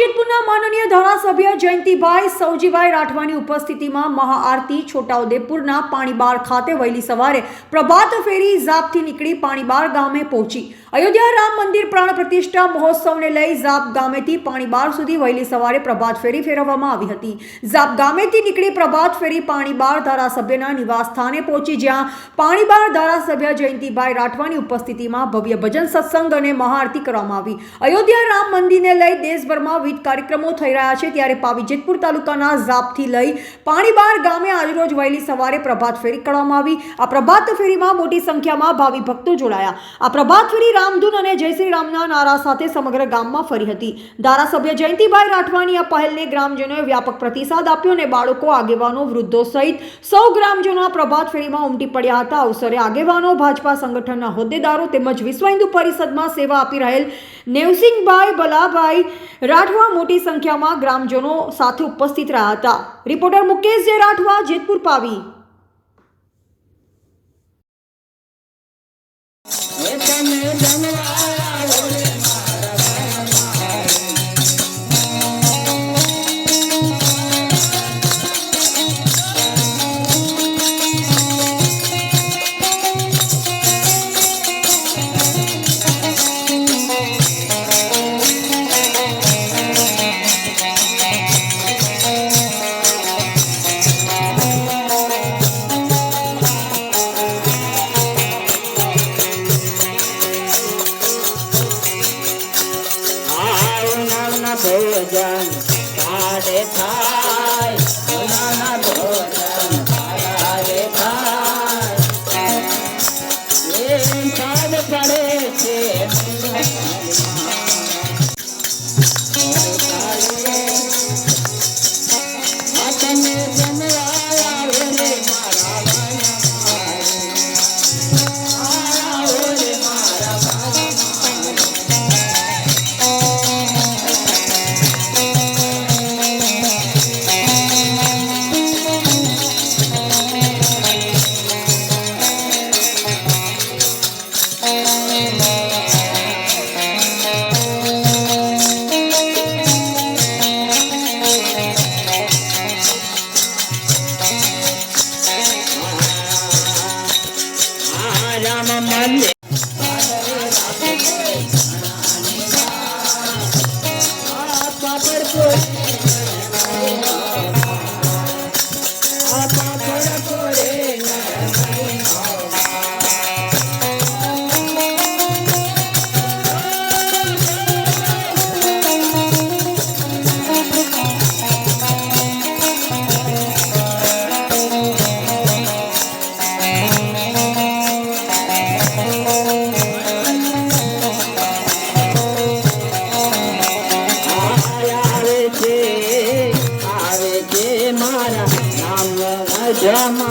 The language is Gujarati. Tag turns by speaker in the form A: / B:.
A: જેતપુરના માનનીય ધારાસભ્ય જયંતિભાઈ સૌજીભાઈ રાઠવાની ઉપસ્થિતિમાં મહાઆરતી છોટાઉદેપુરના પાણીબાર ખાતે વહેલી સવારે પ્રભાત ફેરી ઝાપથી નીકળી પાણીબાર ગામે પહોંચી। અયોધ્યા રામ મંદિર પ્રાણ પ્રતિષ્ઠા મહોત્સવને લઈ ઝાપ ગામેથી પાણીબાર સુધી વહેલી સવારે પ્રભાત ફેરી ફેરવવામાં આવી હતી। ઝાપ ગામેથી નીકળી પ્રભાત ફેરી પાણીબાર ધારાસભ્યના નિવાસ સ્થાને પહોંચી, જ્યાં પાણીબાર ધારાસભ્ય જયંતિભાઈ રાઠવાની ઉપસ્થિતિમાં ભવ્ય ભજન સત્સંગ અને મહાઆરતી કરવામાં આવી। અયોધ્યા રામ મંદિરને લઈ દેશભરમાં વિવિધ કાર્યક્રમો થઈ રહ્યા છે, ત્યારે પાવી જેતપુર તાલુકાના ઝાપથી લઈ પાણીબાર ગામે આજરોજ વહેલી સવારે પ્રભાત ફેરી કરવામાં આવી। આ પ્રભાત ફેરીમાં મોટી સંખ્યામાં ભાવિ ભક્તો જોડાયા। આ પ્રભાત ફેરી રામધૂન અને જય શ્રી રામના નારા સાથે સમગ્ર ગામમાં ફરી હતી। ધારાસભ્ય જયંતિભાઈ રાઠવાની આ પહેલને ગ્રામજનોએ વ્યાપક પ્રતિસાદ આપ્યો અને બાળકો, આગેવાનો, વૃદ્ધો સહિત સૌ ગ્રામજનો આ પ્રભાત ફેરીમાં ઉમટી પડ્યા હતા। અવસરે આગેવાનો, ભાજપા સંગઠનના હોદ્દેદારો તેમજ વિશ્વ હિન્દુ પરિષદમાં સેવા આપી રહેલ નેવસિંહભાઈ બલાભાઈ રાઠવા મોટી સંખ્યામાં ગ્રામજનો સાથે ઉપસ્થિત રહ્યા હતા। રિપોર્ટર મુકેશ જે રાઠવા, જેતપુર પાવી।
B: ભોજન તારે થાય, સોનાના ભોજન તારે થાય, એમ કાજ પડે છે તને જમવાયા રે મારા Jama